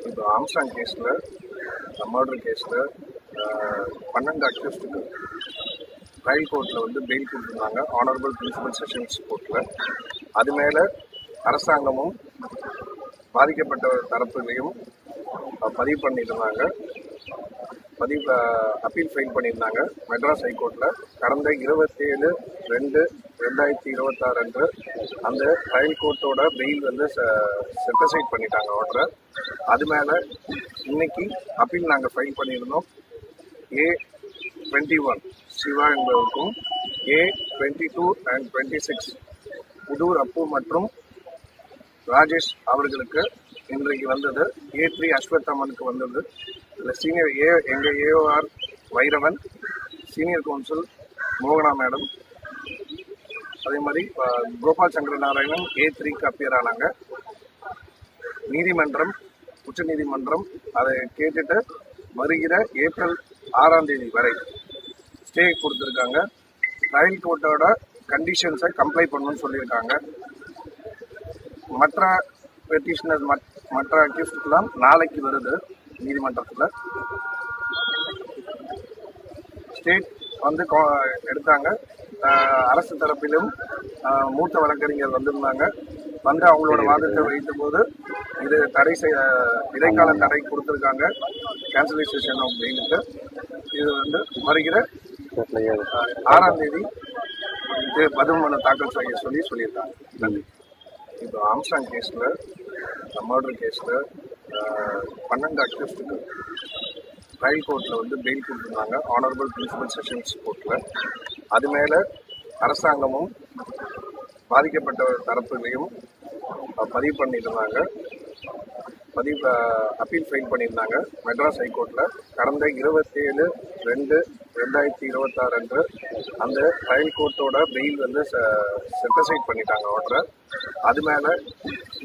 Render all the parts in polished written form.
இப்போ ஆம்ஸ்டாங் கேஸில் மர்டர் கேஸில் 12 அக்யூஸ்டுக்கு ட்ரையல் கோர்ட்டில் வந்து பெயில் கொடுத்துருந்தாங்க. ஆனரபிள் பிரின்சிபல் செஷன்ஸ் கோர்ட்டில். அது மேலே அரசாங்கமும் பாதிக்கப்பட்ட தரப்புலையும் பதிவு பண்ணியிருந்தாங்க. அப்பீல் ஃபைல் பண்ணியிருந்தாங்க மெட்ராஸ் ஹைகோர்ட்டில். கடந்த 27/2/2026 அன்று அந்த ட்ரையல் கோர்ட்டோட பெயில் வந்து செட்டசைட் பண்ணிட்டாங்க ஆர்டரை. அது மேலே இன்னைக்கு அப்பீல் நாங்கள் ஃபைல் பண்ணியிருந்தோம். A21 சிவா என்பவருக்கும், A22 and 26 புதூர் அப்பு மற்றும் ராஜேஷ் அவர்களுக்கு இன்றைக்கு வந்தது. A3 அஸ்வத்தாமனுக்கு வந்தது. இதில் சீனியர் எங்கள் AOR வைரவன், சீனியர் கவுன்சில் மோகனா மேடம், அதே மாதிரி கோபால் சங்கர நாராயணன் A3க்கு அப்பியர் ஆனாங்க. நீதிமன்றம், உச்ச நீதிமன்றம் அதை கேட்டுட்டு வருகிற ஏப்ரல் 6ஆம் தேதி வரை ஸ்டே கொடுத்துருக்காங்க. ட்ரையல் கோர்ட்டோட கண்டிஷன்ஸை கம்ப்ளை பண்ணணும்னு சொல்லியிருக்காங்க. மற்ற பெட்டிஷனர் மற்ற அக்யூஸ்டுக்கெல்லாம் நாளைக்கு வருது நீதிமன்றத்தில். ஸ்டேட் வந்து எடுத்தாங்க. அரசு தரப்பிலும் மூத்த வழக்கறிஞர் வந்திருந்தாங்க. வந்து அவங்களோட வாதத்தை வைத்த போது இது இடைக்கால தடை கொடுத்துருக்காங்க கேன்சலைசேஷன் ஆஃப் பெயிலுக்கு. இது வந்து வருகிற 6ஆம் தேதி இது பதிவு மனு தாக்கல் செய்ய சொல்லியிருக்காங்க. நன்றி. இப்போ ஆம்ஸ்டாங் கேஸில் மர்டர் கேஸில் 12 அக்யூஸ்டுக்கு ட்ரையல் கோர்ட்டில் வந்து பெயில் கொடுத்துருந்தாங்க. ஆனரபிள் பிரின்சிபல் செஷன்ஸ் கோர்ட்டில். அது மேலே அரசாங்கமும் பாதிக்கப்பட்ட தரப்புலையும் பதிவு பண்ணியிருந்தாங்க. அப்பீல் ஃபைல் பண்ணியிருந்தாங்க மெட்ராஸ் ஹைகோர்ட்டில். கடந்த 27/2/2026 அன்று அந்த ட்ரையல் கோர்ட்டோட பெயில் வந்து செட்டசைட் பண்ணிட்டாங்க ஆர்டரை. அது மேலே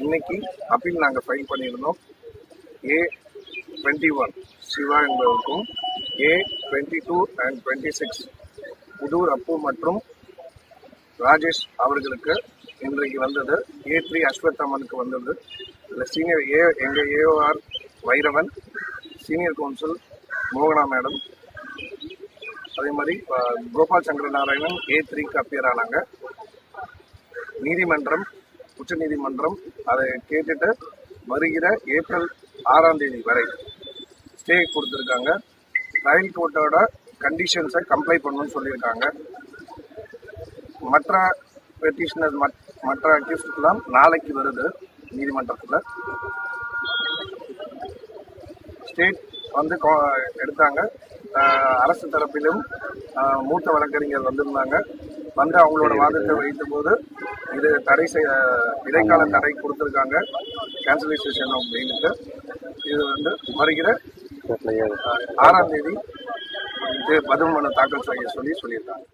இன்னைக்கு அப்பீல் நாங்கள் ஃபைல் பண்ணியிருந்தோம். A21 சிவா என்பவருக்கும், A22 and 26 புதூர் அப்பு மற்றும் ராஜேஷ் அவர்களுக்கு இன்றைக்கு வந்தது. A3 அஸ்வத்தாமனுக்கு வந்தது. இதில் சீனியர் எங்கள் AOR வைரவன், சீனியர் கவுன்சில் மோகனா மேடம், அதே மாதிரி கோபால் சங்கர நாராயணன் A3க்கு அப்பியர் ஆனாங்க. நீதிமன்றம், உச்ச நீதிமன்றம் அதை கேட்டுட்டு வருகிற ஏப்ரல் 6ஆம் தேதி வரை ஸ்டே கொடுத்துருக்காங்க. ட்ரையல் கோர்ட்டோட கண்டிஷன்ஸை கம்ப்ளை பண்ணணும்னு சொல்லியிருக்காங்க. மற்ற பெட்டிஷனர் மற்ற அக்யூஸ்டுக்கெல்லாம் நாளைக்கு வருது நீதிமன்றத்தில். ஸ்டேட் வந்து எடுத்தாங்க. அரசு தரப்பிலும் மூத்த வழக்கறிஞர் வந்திருந்தாங்க. வந்து அவங்களோட வாதத்தை வைத்த போது இது இடைக்கால தடை கொடுத்துருக்காங்க கேன்சலைசேஷன் ஆஃப் பெயிலுக்கு. இது வந்து வருகிற 6ஆம் தேதி இது பதிவு மனு தாக்கல் செய்ய சொல்லியிருக்காங்க.